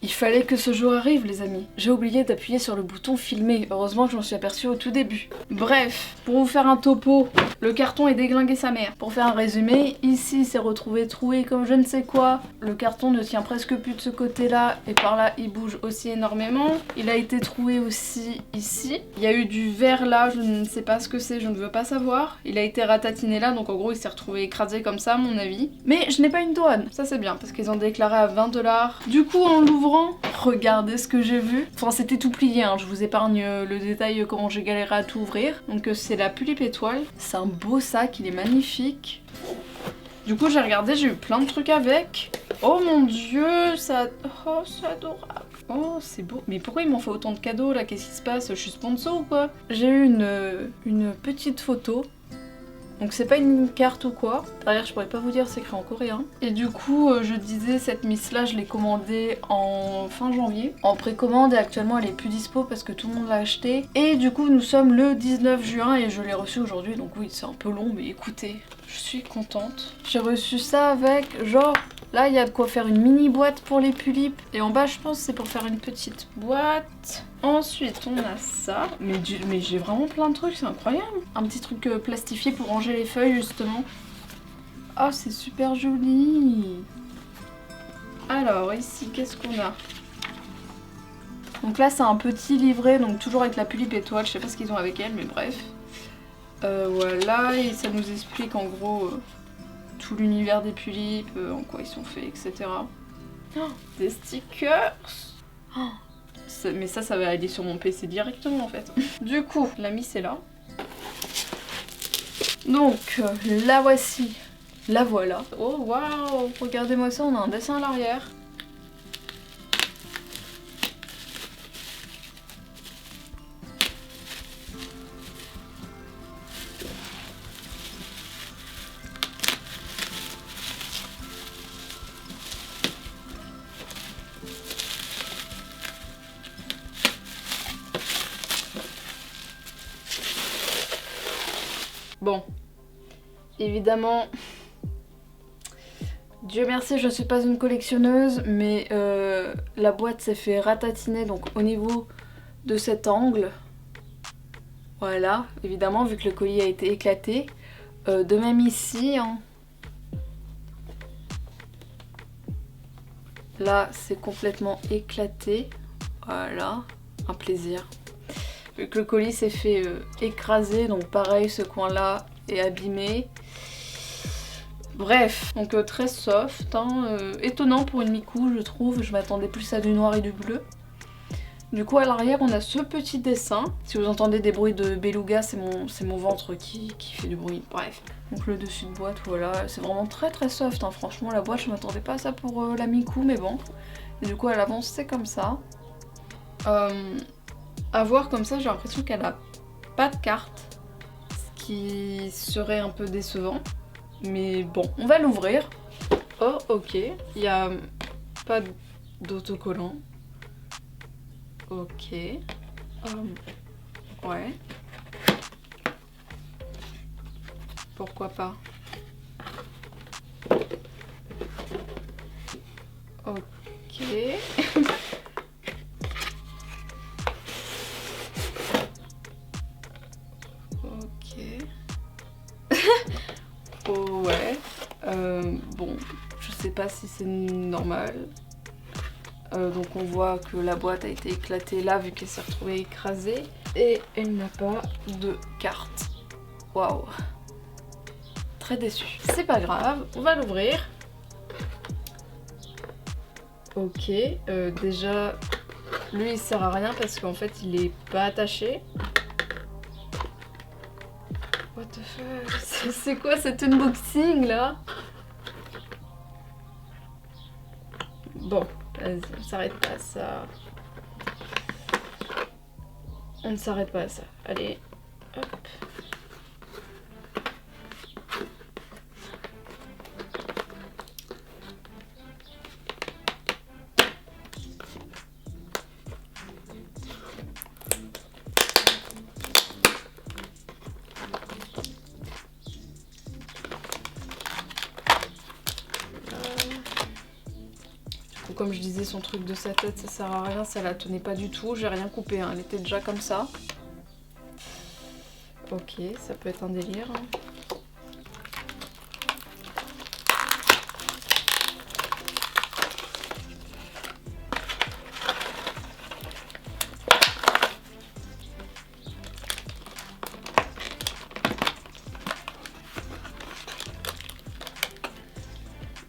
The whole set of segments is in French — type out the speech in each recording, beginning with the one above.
Il fallait que ce jour arrive les amis. J'ai oublié d'appuyer sur le bouton filmer, heureusement que je m'en suis aperçue au tout début. Bref, pour vous faire un topo, le carton est déglingué sa mère. Pour faire un résumé, ici c'est retrouvé troué comme je ne sais quoi. Le carton ne tient presque plus de ce côté-là et par là il bouge aussi énormément. Il a été troué aussi ici. Il y a eu du verre là, je ne sais pas ce que c'est, je ne veux pas savoir. Il a été ratatiné là, donc en gros il s'est retrouvé écrasé comme ça à mon avis. Mais je n'ai pas une douane, ça c'est bien parce qu'ils ont déclaré à 20 $. Du coup en l'ouvrant, regardez ce que j'ai vu. Enfin c'était tout plié, hein. Je vous épargne le détail comment j'ai galéré à tout ouvrir. Donc c'est la Pulippe étoile. C'est un beau sac, il est magnifique. Du coup j'ai regardé, j'ai eu plein de trucs avec. Oh mon dieu, ça... Oh c'est adorable. Oh c'est beau. Mais pourquoi ils m'ont fait autant de cadeaux là? Qu'est-ce qui se passe? Je suis sponsor ou quoi? J'ai eu une petite photo. Donc c'est pas une carte ou quoi. Derrière je pourrais pas vous dire, c'est écrit en coréen. Et du coup je disais cette miss là je l'ai commandée en fin janvier. En précommande et actuellement elle est plus dispo parce que tout le monde l'a acheté. Et du coup nous sommes le 19 juin et je l'ai reçue aujourd'hui. Donc oui c'est un peu long mais écoutez, je suis contente. J'ai reçu ça avec genre... Là il y a de quoi faire une mini boîte pour les Pulipes. Et en bas je pense c'est pour faire une petite boîte. Ensuite on a ça. Mais j'ai vraiment plein de trucs, c'est incroyable. Un petit truc plastifié pour ranger les feuilles justement. Oh c'est super joli. Alors ici qu'est-ce qu'on a? Donc là c'est un petit livret, donc toujours avec la Pulippe étoile. Je sais pas ce qu'ils ont avec elle mais bref. Voilà, et ça nous explique en gros... tout l'univers des Pulipes, en quoi ils sont faits, etc. Oh, des stickers. Oh, mais ça va aller sur mon PC directement en fait. Du coup, la mise est là. Donc, la voici. La voilà. Oh waouh, regardez-moi ça, on a un dessin à l'arrière. Bon, évidemment, Dieu merci, je ne suis pas une collectionneuse, mais la boîte s'est fait ratatiner donc au niveau de cet angle. Voilà, évidemment, vu que le colis a été éclaté. De même ici, hein. Là, c'est complètement éclaté. Voilà, un plaisir. Vu que le colis s'est fait écraser, donc pareil, ce coin-là est abîmé. Bref, donc très soft, hein, étonnant pour une Miku, je trouve. Je m'attendais plus à du noir et du bleu. Du coup, à l'arrière, on a ce petit dessin. Si vous entendez des bruits de beluga, c'est mon ventre qui fait du bruit. Bref. Donc le dessus de boîte, voilà. C'est vraiment très très soft, hein. Franchement, la boîte, je m'attendais pas à ça pour la Miku, mais bon. Et du coup, à l'avant, c'est comme ça. À voir comme ça, j'ai l'impression qu'elle a pas de carte, ce qui serait un peu décevant. Mais bon, on va l'ouvrir. Oh, ok. Il n'y a pas d'autocollant. Ok. Ouais. Pourquoi pas. Ok. Oh ouais. Bon, je sais pas si c'est normal. Donc on voit que la boîte a été éclatée là vu qu'elle s'est retrouvée écrasée. Et elle n'a pas de carte. Waouh. Très déçue. C'est pas grave, on va l'ouvrir. Ok, déjà, lui il sert à rien parce qu'en fait il est pas attaché. What the fuck? C'est quoi cet unboxing là? Bon, vas-y, on s'arrête pas à ça. On ne s'arrête pas à ça. Allez, hop. comme je disais, son truc de sa tête, ça sert à rien, ça la tenait pas du tout. J'ai rien coupé, hein. Elle était déjà comme ça. Ok, ça peut être un délire.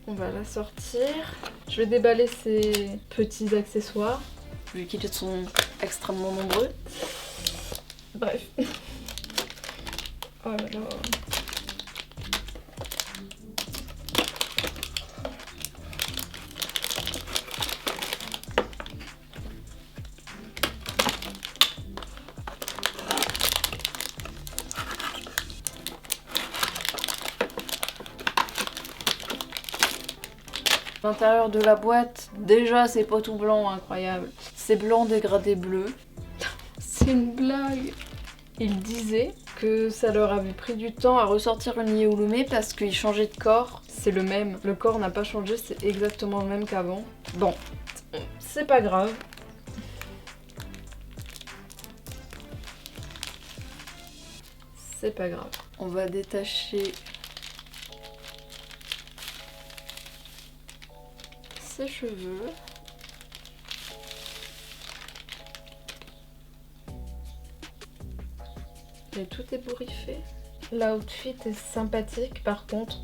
On va la sortir. Je vais déballer ces petits accessoires, vu qu'ils sont extrêmement nombreux. Bref. Oh là là. L'intérieur de la boîte, déjà c'est pas tout blanc, incroyable. C'est blanc dégradé bleu. C'est une blague. Ils disaient que ça leur avait pris du temps à ressortir une Yéouloumé parce qu'ils changeaient de corps. C'est le même. Le corps n'a pas changé, c'est exactement le même qu'avant. Bon, c'est pas grave. C'est pas grave. On va détacher ses cheveux. Et tout est bourriffé. L'outfit est sympathique, par contre,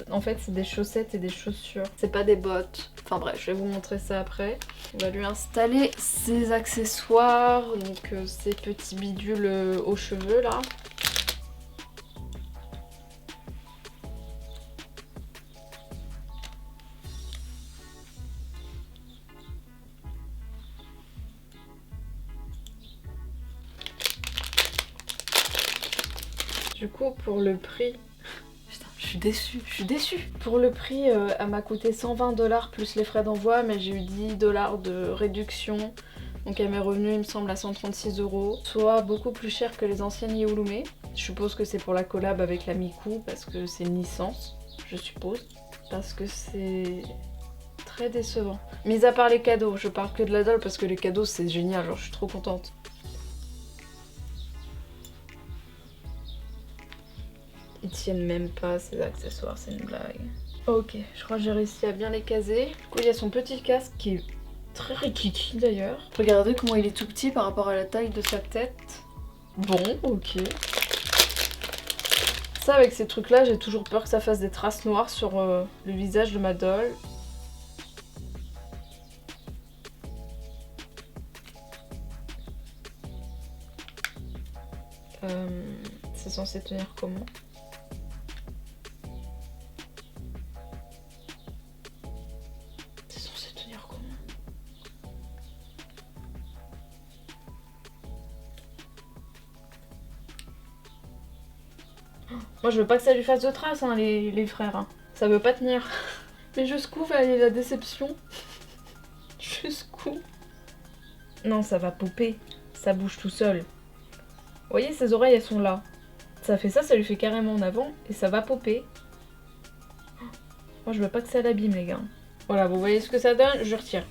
en fait c'est des chaussettes et des chaussures. C'est pas des bottes. Enfin bref, je vais vous montrer ça après. On va lui installer ses accessoires, donc ces petits bidules aux cheveux là. Du coup, pour le prix... Putain, je suis déçue. Pour le prix, elle m'a coûté 120 $ plus les frais d'envoi, mais j'ai eu 10 $ de réduction. Donc elle m'est revenue, il me semble, à 136 €, soit beaucoup plus cher que les anciennes Yéouloumé. Je suppose que c'est pour la collab avec la Miku, parce que c'est une licence, je suppose. Parce que c'est très décevant. Mis à part les cadeaux, je parle que de la doll parce que les cadeaux c'est génial, genre je suis trop contente. Ils tiennent même pas ces accessoires, c'est une blague. Ok, je crois que j'ai réussi à bien les caser. Du coup, il y a son petit casque qui est très rikiki d'ailleurs. Regardez comment il est tout petit par rapport à la taille de sa tête. Bon, ok. Ça, avec ces trucs-là, j'ai toujours peur que ça fasse des traces noires sur le visage de ma doll. C'est censé tenir comment ? Moi je veux pas que ça lui fasse de traces, hein, les frères. Hein. Ça veut pas tenir. Mais jusqu'où va aller la déception? Jusqu'où? Non, ça va popper. Ça bouge tout seul. Vous voyez, ses oreilles, elles sont là. Ça fait ça lui fait carrément en avant et ça va popper. Moi je veux pas que ça l'abîme, les gars. Voilà, vous voyez ce que ça donne? Je retire.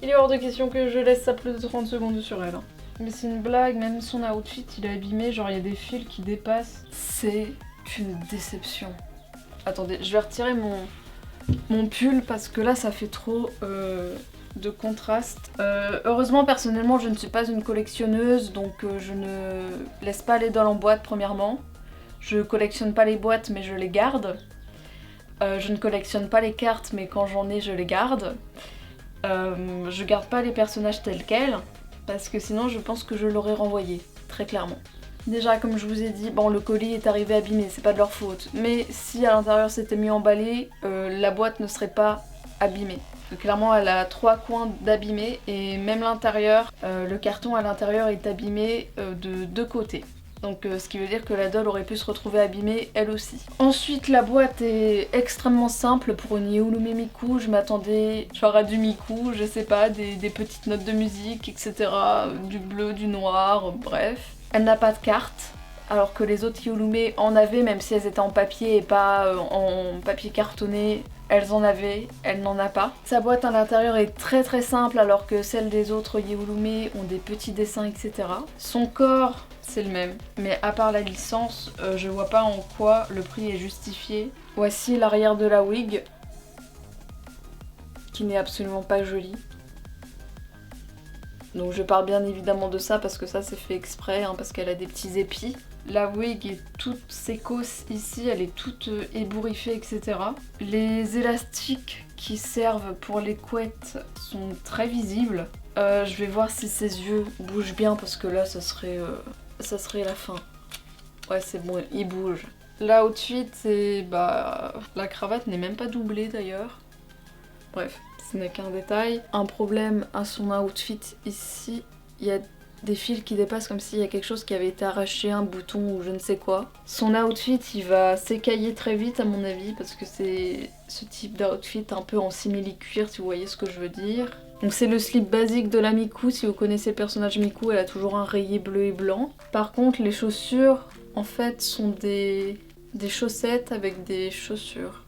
Il est hors de question que je laisse ça plus de 30 secondes sur elle. Hein. Mais c'est une blague, même son outfit il est abîmé, genre il y a des fils qui dépassent. C'est une déception. Attendez, je vais retirer mon pull parce que là ça fait trop de contraste. Heureusement, personnellement, je ne suis pas une collectionneuse, donc je ne laisse pas les dolls en boîte premièrement. Je collectionne pas les boîtes mais je les garde. Je ne collectionne pas les cartes mais quand j'en ai je les garde. Je garde pas les personnages tels quels. Parce que sinon je pense que je l'aurais renvoyé, très clairement. Déjà comme je vous ai dit, bon le colis est arrivé abîmé, c'est pas de leur faute. Mais si à l'intérieur c'était mieux emballé, la boîte ne serait pas abîmée. Clairement elle a 3 coins d'abîmé et même l'intérieur, le carton à l'intérieur est abîmé de 2 côtés. Donc ce qui veut dire que la doll aurait pu se retrouver abîmée elle aussi. Ensuite la boîte est extrêmement simple pour une Yéouloumé Miku. Je m'attendais genre à du Miku, je sais pas, des petites notes de musique, etc. Du bleu, du noir, bref. Elle n'a pas de carte. alors que les autres Kyulume en avaient, même si elles étaient en papier et pas en papier cartonné. Elles en avaient, elle n'en a pas. Sa boîte à l'intérieur est très simple alors que celle des autres Kyulume ont des petits dessins, etc. Son corps, c'est le même, mais à part la licence, je vois pas en quoi le prix est justifié. Voici l'arrière de la wig, qui n'est absolument pas jolie. Donc je parle bien évidemment de ça parce que ça c'est fait exprès, hein, parce qu'elle a des petits épis. La wig est toute sécosse ici, elle est toute ébouriffée, etc. Les élastiques qui servent pour les couettes sont très visibles. Je vais voir si ses yeux bougent bien parce que là ça serait la fin. Ouais c'est bon, il bouge. L'outfit c'est... la cravate n'est même pas doublée d'ailleurs. Bref, ce n'est qu'un détail. Un problème à son outfit ici, il y a des fils qui dépassent comme s'il y a quelque chose qui avait été arraché, un bouton ou je ne sais quoi. Son outfit il va s'écailler très vite à mon avis parce que c'est ce type d'outfit un peu en simili-cuir si vous voyez ce que je veux dire. Donc c'est le slip basique de la Miku, si vous connaissez le personnage Miku, elle a toujours un rayé bleu et blanc. Par contre les chaussures en fait sont des chaussettes avec des chaussures.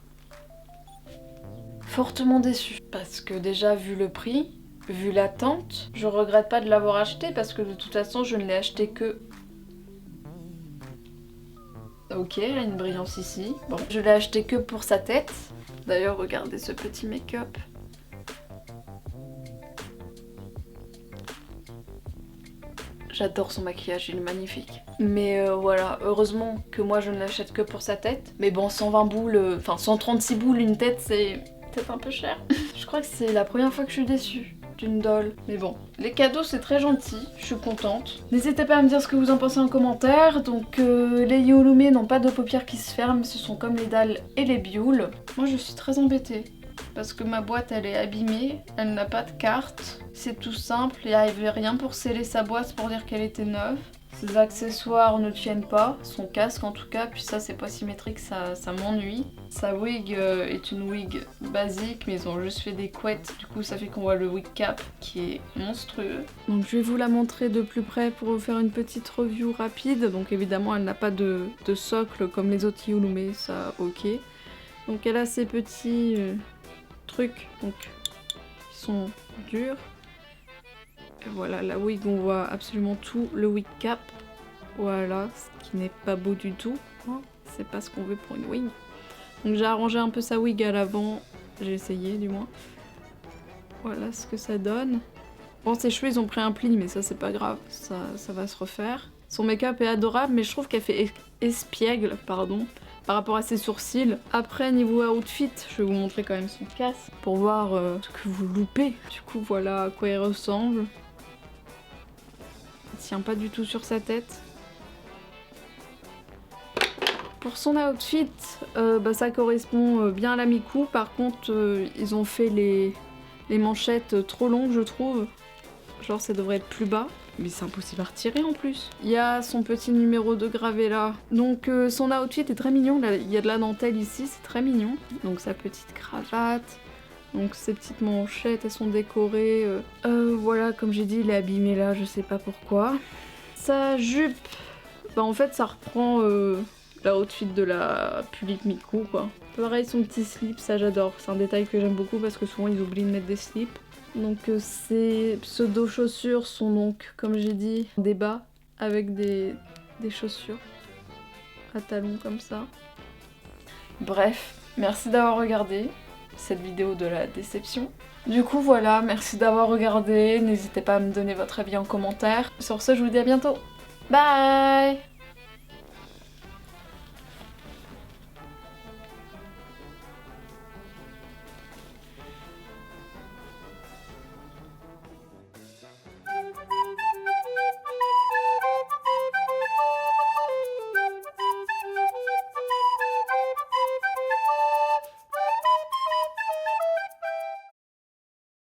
Fortement déçue parce que déjà vu le prix, vu l'attente, je regrette pas de l'avoir acheté parce que de toute façon je ne l'ai acheté que... Ok, elle a une brillance ici. Bon, je l'ai acheté que pour sa tête. D'ailleurs, regardez ce petit make-up. J'adore son maquillage, il est magnifique. Mais voilà, heureusement que moi je ne l'achète que pour sa tête. Mais bon, 120 boules, enfin 136 boules une tête, c'est peut-être un peu cher. Je crois que c'est la première fois que je suis déçue d'une doll. Mais bon, les cadeaux c'est très gentil, je suis contente. N'hésitez pas à me dire ce que vous en pensez en commentaire. Donc les Kyulume n'ont pas de paupières qui se ferment, ce sont comme les dalles et les bioles. Moi je suis très embêtée. Parce que ma boîte elle est abîmée, elle n'a pas de carte, c'est tout simple, il n'y avait rien pour sceller sa boîte pour dire qu'elle était neuve. Ses accessoires ne tiennent pas, son casque en tout cas, puis ça c'est pas symétrique, ça m'ennuie. Sa wig est une wig basique, mais ils ont juste fait des couettes, du coup ça fait qu'on voit le wig cap qui est monstrueux. Donc je vais vous la montrer de plus près pour vous faire une petite review rapide. Donc évidemment elle n'a pas de socle comme les autres Kyulume, ça ok. Donc elle a ces petits... trucs donc qui sont durs. Et voilà la wig, on voit absolument tout le wig cap. Voilà, ce qui n'est pas beau du tout, hein. C'est pas ce qu'on veut pour une wig. Donc j'ai arrangé un peu sa wig à l'avant, j'ai essayé du moins. Voilà ce que ça donne. Bon, ses cheveux ils ont pris un pli, mais ça c'est pas grave, ça va se refaire. Son make-up est adorable, mais je trouve qu'elle fait espiègle, pardon, par rapport à ses sourcils. Après niveau outfit, je vais vous montrer quand même son casque pour voir ce que vous loupez. Du coup voilà à quoi il ressemble. Il tient pas du tout sur sa tête. Pour son outfit, ça correspond bien à la Miku. Par contre ils ont fait les manchettes trop longues je trouve. Genre ça devrait être plus bas. Mais c'est impossible à retirer en plus. Il y a son petit numéro 2 gravé là. Donc son outfit est très mignon. Là, il y a de la dentelle ici, c'est très mignon. Donc sa petite cravate. Donc ses petites manchettes, elles sont décorées. Voilà, comme j'ai dit, il est abîmé là, je sais pas pourquoi. Sa jupe, en fait ça reprend l'outfit de la Pulip Miku quoi. Pareil, son petit slip, ça j'adore. C'est un détail que j'aime beaucoup parce que souvent ils oublient de mettre des slips. Donc ces pseudo-chaussures sont donc, comme j'ai dit, des bas avec des chaussures à talons comme ça. Bref, merci d'avoir regardé cette vidéo de la déception. Du coup voilà, merci d'avoir regardé, n'hésitez pas à me donner votre avis en commentaire. Sur ce, je vous dis à bientôt. Bye!